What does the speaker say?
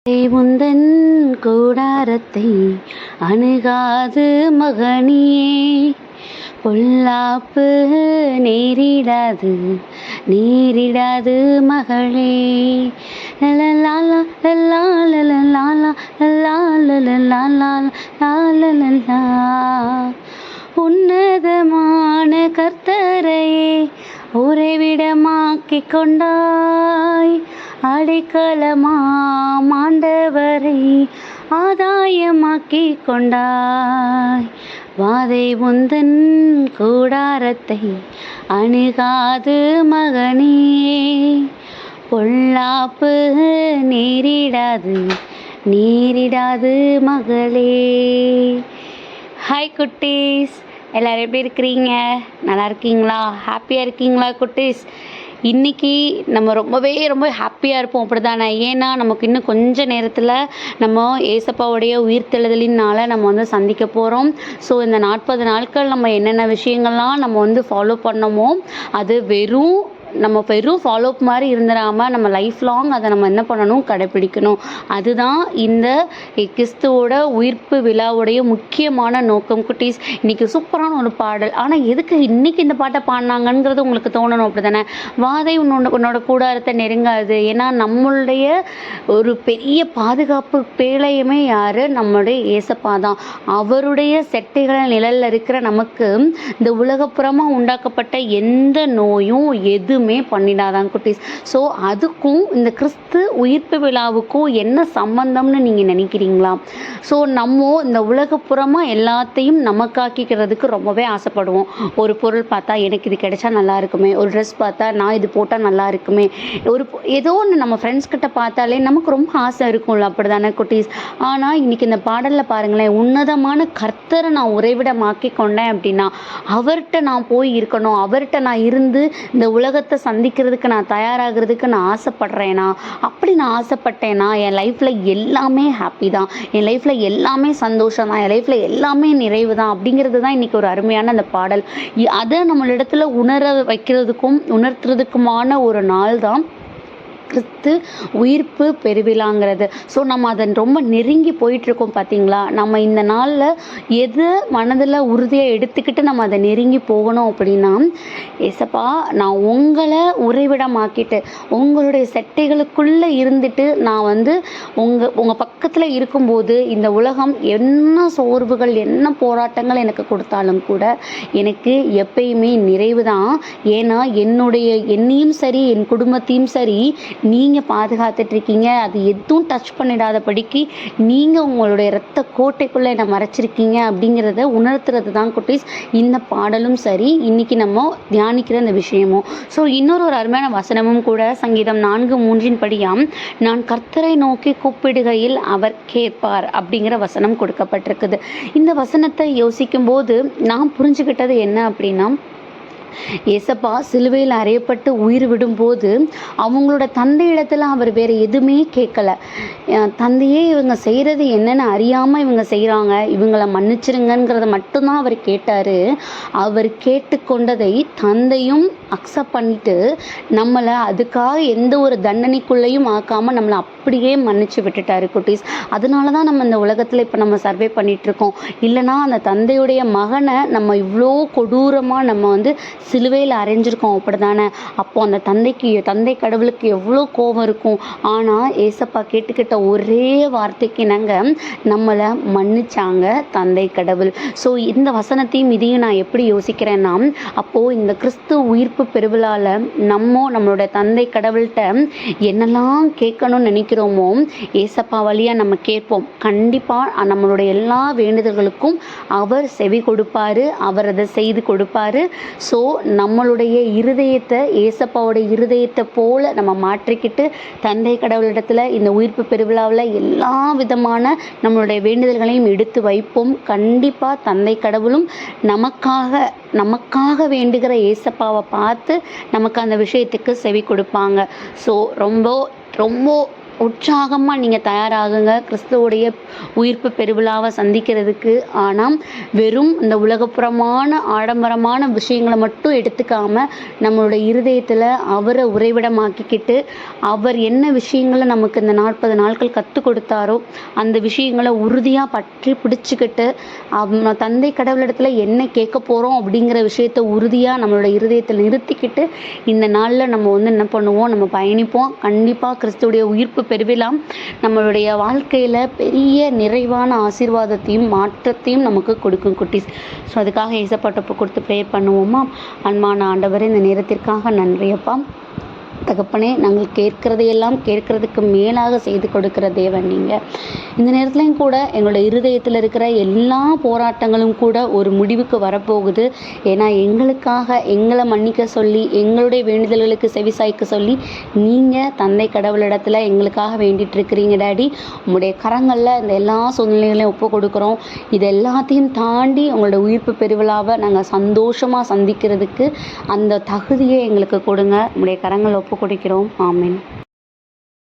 முந்தன் கூடாரத்தை அணுகாது மகனியே, பொல்லாப்பு நேரிடாது நேரிடாது மகளே. லலலாலா லலா லலலாலா லலா லலலாலா லாலலலா. உன்னதமான கர்த்தரையே உறைவிடமாக்கிக் கொண்டாய், அடைக்கலமாம் ஆண்டவரை ஆதாயமாக்கிக் கொண்டாய். வாதை முந்தன் கூடாரத்தை அணுகாது மகனே, பொல்லாப்பு நேரிடாது நேரிடாது மகளே. ஹாய் குட்டீஸ், எல்லோரும் எப்படி இருக்கிறீங்க? நல்லா இருக்கீங்களா? ஹாப்பியாக இருக்கீங்களா குட்டீஸ்? இன்றைக்கி நம்ம ரொம்ப ஹாப்பியாக இருப்போம், அப்படி தானே? ஏன்னா நமக்கு இன்னும் கொஞ்சம் நேரத்தில் நம்ம ஏசப்பாவுடைய உயிர்த்தெழுதலினால நம்ம வந்து சந்திக்க போகிறோம். ஸோ இந்த 40 நாட்கள் நம்ம என்னென்ன விஷயங்கள்லாம் நம்ம ஃபாலோ பண்ணோமோ, அது நம்ம வெறும் ஃபாலோ அப் மாதிரி இருந்துடாமல் நம்ம லைஃப் லாங் அதை நம்ம என்ன பண்ணணும், கடைப்பிடிக்கணும். அதுதான் இந்த கிறிஸ்துவோட உயிர்ப்பு விழாவுடைய முக்கியமான நோக்கம் குட்டீஸ். இன்றைக்கி சூப்பரான ஒரு பாடல். ஆனால் எதுக்கு இன்றைக்கி இந்த பாட்டை பாடினாங்கன்றது உங்களுக்கு தோணணும், அப்படி தானே? வாதை உன்னோட கூடாரத்தை நெருங்காது. ஏன்னா நம்மளுடைய ஒரு பெரிய பாதுகாப்பு பேழையுமே யார்? நம்மளுடைய ஏசப்பா தான். அவருடைய செட்டைகள் நிழலில் இருக்கிற நமக்கு இந்த உலகப்புறமாக உண்டாக்கப்பட்ட எந்த நோயும் எதுவுமே பண்ணிடாதான் குட்டீஸ். ஸோ அதுக்கும் இந்த கிறிஸ்து உயிர்ப்பு விழாவுக்கும் என்ன சம்பந்தம்னு நீங்கள் நினைக்கிறீங்களா? ஸோ நம்ம இந்த உலகப்புறமாக எல்லாத்தையும் நமக்காக்கிக்கிறதுக்கு ரொம்பவே ஆசைப்படுவோம். ஒரு பொருள் பார்த்தா எனக்கு இது கிடைச்சா நல்லா இருக்குமே, ஒரு ட்ரெஸ் பார்த்தா நான் இது போட்டால் நல்லா இருக்குமே, ஏதோ ஒன்று நம்ம ஃப்ரெண்ட்ஸ் கிட்ட பார்த்தாலே நமக்கு ரொம்ப ஆசை இருக்கும்ல, அப்படி தானே குட்டீஸ்? ஆனால் இன்றைக்கி இந்த பாடலில் பாருங்களேன், உன்னதமான கர்த்தரை நான் உறைவிடமாக்கி கொண்டேன் அப்படின்னா அவர்கிட்ட நான் போய் இருக்கணும், அவர்கிட்ட நான் இருந்து இந்த உலகத்தை சந்திக்கிறதுக்கு நான் தயாராகிறதுக்கு நான் ஆசைப்படுறேனா? அப்படி நான் ஆசைப்பட்டேன்னா என் லைஃப்பில் எல்லாமே ஹாப்பி தான், என் லைஃப்பில் எல்லாமே சந்தோஷம் தான், என் லைஃப்பில் எல்லாமே நிறைவு தான். அப்படிங்கிறது தான் இன்றைக்கி ஒரு அருமையான அந்த பாடல். அதை நம்மளிடத்துல உணர்த்துறதுக்குமான ஒரு நாள் தான் கிறிஸ்து உயிர்ப்பு பெருவிழாங்கிறது. ஸோ நம்ம அதை ரொம்ப நெருங்கி போயிட்டுருக்கோம் பார்த்தீங்களா? நம்ம இந்த நாளில் எது மனதில் உறுதியாக எடுத்துக்கிட்டு நம்ம அதை நெருங்கி போகணும் அப்படின்னா, ஏசப்பா நான் உங்களை உறைவிடமாக்கிட்டு உங்களுடைய செட்டைகளுக்குள்ளே இருந்துட்டு நான் உங்கள் பக்கத்தில் இருக்கும்போது இந்த உலகம் என்ன சோர்வுகள் என்ன போராட்டங்கள் எனக்கு கொடுத்தாலும் கூட எனக்கு எப்பயுமே நிறைவு தான். ஏன்னா என்னையும் சரி என் குடும்பத்தையும் சரி நீங்கள் பாதுகாத்துட்ருக்கீங்க. அது எதுவும் டச் பண்ணிடாதபடிக்கு நீங்கள் உங்களுடைய இரத்த கோட்டைக்குள்ளே என்னை மறைச்சிருக்கீங்க அப்படிங்கிறத உணர்த்துறது தான் குட்டீஸ் இந்த பாடலும் சரி, இன்றைக்கி நம்ம தியானிக்கிற இந்த விஷயமும். ஸோ இன்னொரு அருமையான வசனமும் கூட, சங்கீதம் 4:3 படியாம், நான் கர்த்தரை நோக்கி கூப்பிடுகையில் அவர் கேட்பார் அப்படிங்கிற வசனம் கொடுக்கப்பட்டிருக்குது. இந்த வசனத்தை யோசிக்கும் போது நான் புரிஞ்சுக்கிட்டது என்ன அப்படின்னா, ஏசப்பா சிலுவையில் அறையப்பட்டு உயிர் விடும்போது அவங்களோட தந்தை இடத்துல அவர் வேறு எதுவுமே கேட்கல. தந்தையே இவங்க செய்கிறது என்னென்னு அறியாமல் இவங்க செய்கிறாங்க, இவங்களை மன்னிச்சிருங்கிறத மட்டும்தான் அவர் கேட்டார். அவர் கேட்டுக்கொண்டதை தந்தையும் அக்செப்ட் பண்ணிட்டு நம்மளை அதுக்காக எந்த ஒரு தண்டனைக்குள்ளேயும் ஆக்காமல் நம்மளை அப்படியே மன்னிச்சு விட்டுட்டாரு குட்டீஸ். அதனால தான் நம்ம இந்த உலகத்தில் இப்போ நம்ம சர்வே பண்ணிகிட்ருக்கோம். இல்லைனா அந்த தந்தையுடைய மகனை நம்ம இவ்வளோ கொடூரமாக நம்ம சிலுவையில் அரைஞ்சிருக்கோம், அப்படி தானே? அப்போது அந்த தந்தை கடவுளுக்கு எவ்வளோ கோபம் இருக்கும். ஆனால் ஏசப்பா கேட்டுக்கிட்ட ஒரே வார்த்தைக்கு நாங்கள் நம்மளை மன்னிச்சாங்க தந்தை கடவுள். ஸோ இந்த வசனத்தையும் இதையும் நான் எப்படி யோசிக்கிறேன்னா, அப்போது இந்த கிறிஸ்து உயிர்ப்பு பெருவிழாவில் நம்மளோட தந்தை கடவுள்கிட்ட என்னெல்லாம் கேட்கணும்னு நினைக்கிறோமோ ஏசப்பா வழியாக நம்ம கேட்போம். கண்டிப்பாக நம்மளுடைய எல்லா வேண்டுதல்களுக்கும் அவர் செவி கொடுப்பார், அவர் அதை செய்து கொடுப்பார். ஸோ நம்மளுடைய இருதயத்தை ஏசப்பாவோட இருதயத்தை போல நம்ம மாற்றிக்கிட்டு தந்தை கடவுளிடத்தில் இந்த உயிர்ப்பு பெருவிழாவில் எல்லா விதமான நம்மளுடைய வேண்டுதல்களையும் எடுத்து வைப்போம். கண்டிப்பாக தந்தை கடவுளும் நமக்காக வேண்டுகிற ஏசப்பாவை பார்த்து நமக்கு அந்த விஷயத்துக்கு செவி கொடுப்பாங்க. ஸோ ரொம்ப உற்சாகமாக நீங்கள் தயாராகுங்க கிறிஸ்துவோடைய உயிர்ப்பு பெருவிழாவை சந்திக்கிறதுக்கு. ஆனால் வெறும் இந்த உலகப்புறமான ஆடம்பரமான விஷயங்களை மட்டும் எடுத்துக்காமல் நம்மளோட இருதயத்தில் அவரை உறைவிடமாக்கிக்கிட்டு அவர் என்ன விஷயங்களை நமக்கு இந்த 40 நாட்கள் கற்றுக் கொடுத்தாரோ அந்த விஷயங்களை உறுதியாக பற்றி பிடிச்சிக்கிட்டு தந்தை கடவுளிடத்துல என்ன கேட்க போகிறோம் அப்படிங்கிற விஷயத்த உறுதியாக நம்மளோட இருதயத்தில் நிறுத்திக்கிட்டு இந்த நாளில் நம்ம என்ன பண்ணுவோம், நம்ம பயணிப்போம். கண்டிப்பாக கிறிஸ்துவோடைய உயிர்ப்பு பெருவிழா நம்மளுடைய வாழ்க்கையில் பெரிய நிறைவான ஆசீர்வாதத்தையும் மாற்றத்தையும் நமக்கு கொடுக்கும் குட்டீஸ். ஸோ அதுக்காக ஏசப்பாட்ட கொடுத்து ப்ரேயர் பண்ணுவோமா? அன்பான ஆண்டவரே, இந்த நேரத்திற்காக நன்றியப்பா. தகப்பனே, நாங்கள் கேட்குறதையெல்லாம் கேட்குறதுக்கு மேலாக செய்து கொடுக்குற தேவன் நீங்கள். இந்த நேரத்துலையும் கூட எங்களோட இருதயத்தில் இருக்கிற எல்லா போராட்டங்களும் கூட ஒரு முடிவுக்கு வரப்போகுது. ஏன்னா எங்களுக்காக எங்களை மன்னிக்க சொல்லி எங்களுடைய வேண்டுதல்களுக்கு செவிசாய்க்க சொல்லி நீங்கள் தந்தை கடவுளிடத்தில் எங்களுக்காக வேண்டிகிட்டு இருக்கிறீங்க டாடி. உங்களுடைய கரங்களில் இந்த எல்லா சூழ்நிலைகளையும் ஒப்பு கொடுக்குறோம். இது எல்லாத்தையும் தாண்டி உங்களோட உயிர்ப்பு பெருவிழாவை நாங்கள் சந்தோஷமாக சந்திக்கிறதுக்கு அந்த தகுதியை எங்களுக்கு கொடுங்க. உங்களுடைய கரங்களை ஒப்பு கொடுக்கிறோம். ஆமென்.